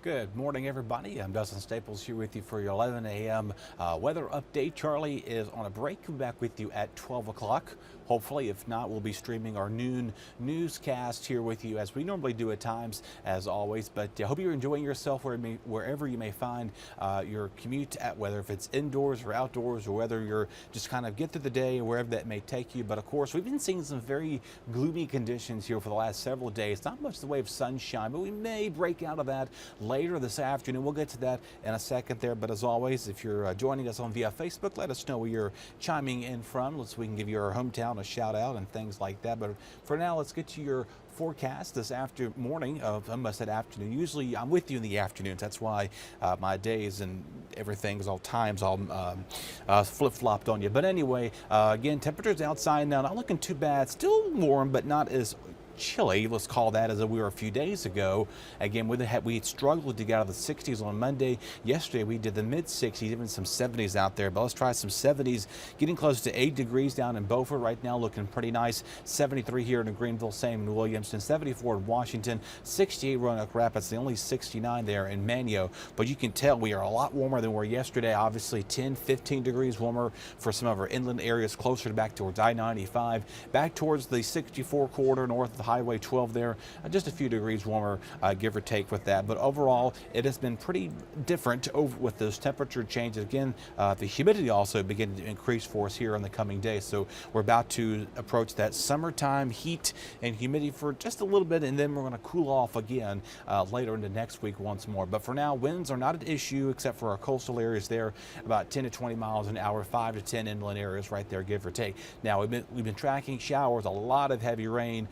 Good morning, everybody. I'm Dustin Staples here with you for your 11 a.m. Weather update. Charlie is on a break. We'll be back with you at 12 o'clock. Hopefully, if not, we'll be streaming our noon newscast here with you as we normally do at times, as always. But I hope you're enjoying yourself wherever you may find your commute at, whether if it's indoors or outdoors, or whether you're just kind of get through the day or wherever that may take you. But of course, we've been seeing some very gloomy conditions here for the last several days. Not much in the way of sunshine, but we may break out of that later this afternoon. We'll get to that in a second there. But as always, if you're joining us on via Facebook, let us know where you're chiming in from so we can give you our hometown a shout out and things like that. But for now, let's get to your forecast this morning. I almost said afternoon. Usually I'm with you in the afternoons. That's why my days and everything's all flip-flopped on you. But anyway, again, temperatures outside now not looking too bad. Still warm, but not as chilly, let's call that, as we were a few days ago. Again, we had struggled to get out of the 60s on Monday. Yesterday we did the mid 60s, even some 70s out there. But let's try some 70s, getting close to 8 degrees down in Beaufort right now, looking pretty nice. 73 here in Greenville, same in Williamston, 74 in Washington, 68 Roanoke Rapids, the only 69 there in Manio. But you can tell we are a lot warmer than we were yesterday. Obviously 10, 15 degrees warmer for some of our inland areas, closer to back towards I-95, back towards the 64 corridor north of the Highway 12 there, just a few degrees warmer, give or take with that. But overall, it has been pretty different with those temperature changes. Again, the humidity also beginning to increase for us here in the coming days. So we're about to approach that summertime heat and humidity for just a little bit, and then we're going to cool off again later into next week once more. But for now, winds are not an issue except for our coastal areas there, about 10 to 20 miles an hour, 5 to 10 inland areas right there, give or take. Now, we've been tracking showers, a lot of heavy rain,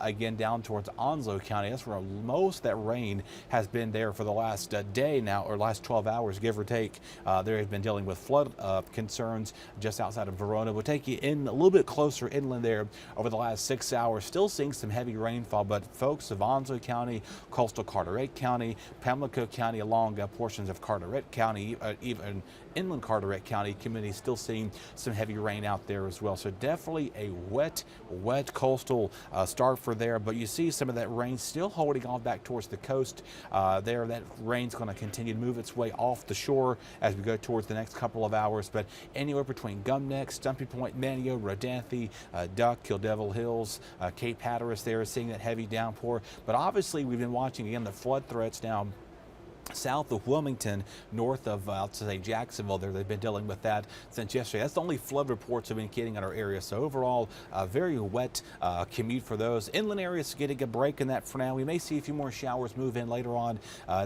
again down towards Onslow County. That's where most of that rain has been there for the last day now, or last 12 hours, give or take. There has been dealing with flood concerns just outside of Verona. We'll take you in a little bit closer inland there over the last 6 hours. Still seeing some heavy rainfall, but folks of Onslow County, coastal Carteret County, Pamlico County, along portions of Carteret County, even inland Carteret County community, still seeing some heavy rain out there as well. So definitely a wet coastal start for there. But you see some of that rain still holding on back towards the coast there. That rain's going to continue to move its way off the shore as we go towards the next couple of hours. But anywhere between Gum Neck, Stumpy Point, Manio, Rodanthe, Duck, Kildevil Hills, Cape Hatteras there, seeing that heavy downpour. But obviously we've been watching again the flood threats now south of Wilmington, north of, I'll say Jacksonville there. They've been dealing with that since yesterday. That's the only flood reports have been getting in our area. So overall, very wet commute for those. Inland areas getting a break in that for now. We may see a few more showers move in later on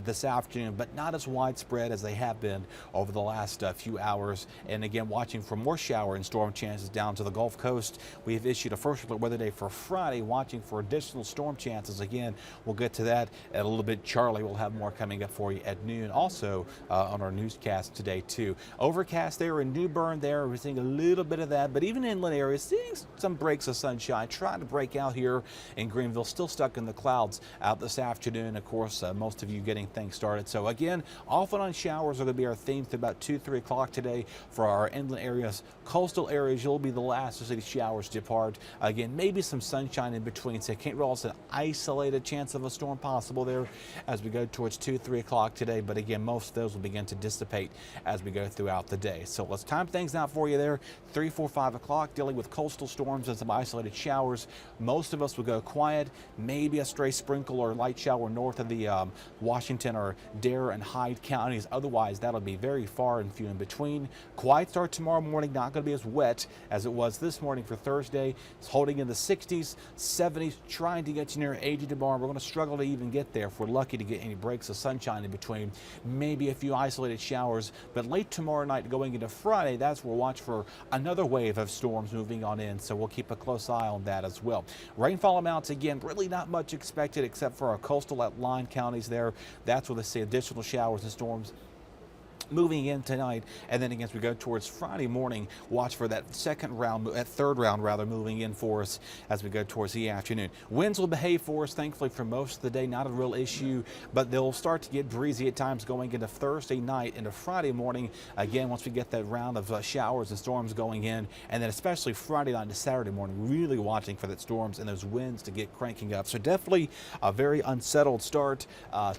this afternoon, but not as widespread as they have been over the last few hours. And again, watching for more shower and storm chances down to the Gulf Coast. We have issued a first alert weather day for Friday, watching for additional storm chances. Again, we'll get to that at a little bit. Charlie will have more coming up for you at noon, also on our newscast today too. Overcast there in New Bern there, we're seeing a little bit of that, but even inland areas seeing some breaks of sunshine, trying to break out here in Greenville, still stuck in the clouds out this afternoon. Of course, most of you getting things started. So again, off and on showers are going to be our theme to about 2-3 o'clock today for our inland areas. Coastal areas, you'll be the last to see the showers depart. Again, maybe some sunshine in between, so can't rule out an isolated chance of a storm possible there as we go towards 2-3 o'clock today. But again, most of those will begin to dissipate as we go throughout the day. So let's time things out for you there. 3, 4, 5 o'clock, dealing with coastal storms and some isolated showers. Most of us will go quiet, maybe a stray sprinkle or light shower north of the Washington or Dare and Hyde counties. Otherwise, that'll be very far and few in between. Quiet start tomorrow morning, not going to be as wet as it was this morning for Thursday. It's holding in the 60s, 70s, trying to get you near 80 tomorrow. We're going to struggle to even get there if we're lucky to get any breaks of sunshine in between. Maybe a few isolated showers, but late tomorrow night going into Friday, that's where we'll watch for another wave of storms moving on in. So we'll keep a close eye on that as well. Rainfall amounts, again, really not much expected except for our coastal line counties there. That's where they see additional showers and storms moving in tonight, and then again as we go towards Friday morning, watch for that third round rather, moving in for us as we go towards the afternoon. Winds will behave for us, thankfully, for most of the day, not a real issue, but they'll start to get breezy at times going into Thursday night into Friday morning. Again, once we get that round of showers and storms going in, and then especially Friday night to Saturday morning, really watching for that storms and those winds to get cranking up. So definitely a very unsettled start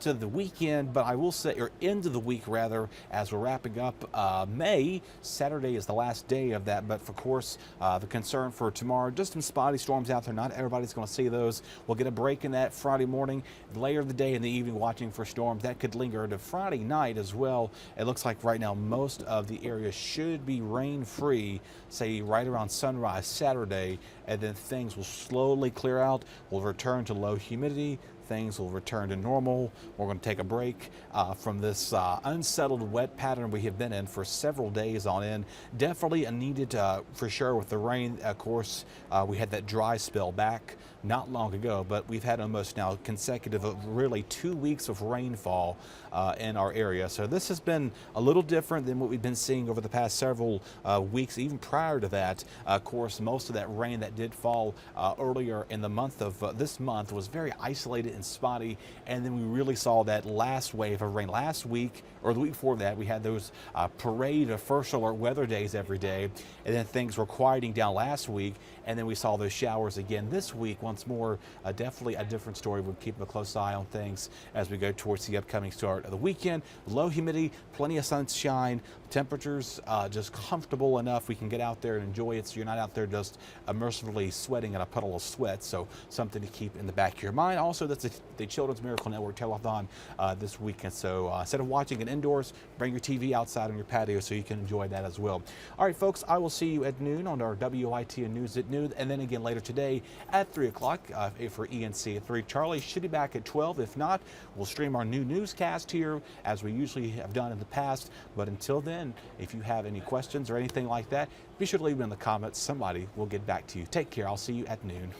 to the weekend, but I will say, or into the week rather, as we're wrapping up May. Saturday is the last day of that, but of course the concern for tomorrow, just some spotty storms out there. Not everybody's going to see those. We'll get a break in that Friday morning, later of the day in the evening, watching for storms that could linger into Friday night as well. It looks like right now most of the area should be rain free, say right around sunrise Saturday, and then things will slowly clear out. We'll return to low humidity. Things will return to normal. We're going to take a break from this unsettled wet pattern we have been in for several days on end. Definitely a needed for sure with the rain. Of course, we had that dry spell back not long ago, but we've had almost now consecutive of really 2 weeks of rainfall in our area. So this has been a little different than what we've been seeing over the past several weeks, even prior to that. Of course, most of that rain that did fall earlier in the month of this month was very isolated and spotty, and then we really saw that last wave of rain last week, or the week before that. We had those parade of first alert weather days every day, and then things were quieting down last week, and then we saw those showers again this week once more. Definitely a different story. We'll keep a close eye on things as we go towards the upcoming start of the weekend. Low humidity, plenty of sunshine, temperatures just comfortable enough we can get out there and enjoy it, so you're not out there just immersively sweating in a puddle of sweat. So something to keep in the back of your mind. Also, that's the Children's Miracle Network telethon this weekend. So instead of watching it indoors, bring your TV outside on your patio so you can enjoy that as well. All right, folks, I will see you at noon on our WITN News at noon, and then again later today at 3 o'clock for ENC at 3. Charlie should be back at 12. If not, we'll stream our new newscast here as we usually have done in the past. But until then, if you have any questions or anything like that, be sure to leave them in the comments. Somebody will get back to you. Take care. I'll see you at noon.